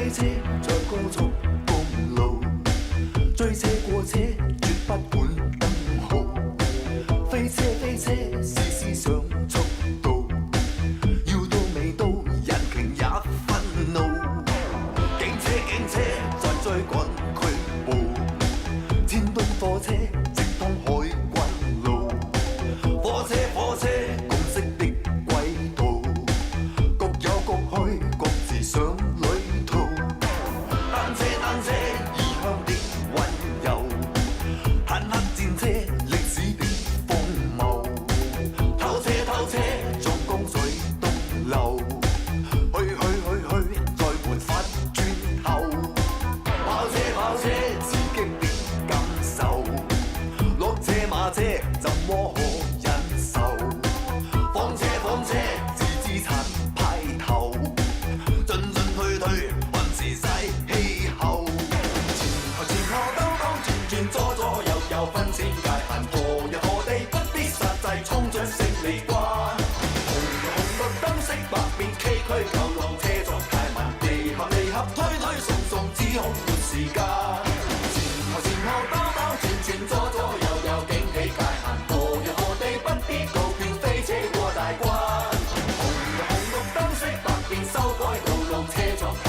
飛車在高速公路，追車過車絕不管燈號。飛車飛車時時上速度，要到未到引擎也憤怒。警車在追趕拘捕，千噸貨車直通海軍路。火車共識的軌道，各有各去，各自上旅途。單車異鄉的溫柔，坦克戰車歷史的荒謬。偷車縱江水東流，去，再沒法轉頭。跑車刺激的感受，落車馬車怎麼可忍受？房車自資產派頭，進退看時勢氣候。前後兜轉左右分清界限，何日何地不必實際，衝將勝利關。紅綠燈色百變，崎嶇舊路車作太慢，離合推送，只恐沒時間。前後兜轉左右驚起界限，何日何地不必告別，飛車過大關。紅綠燈色百變，修改道路車作太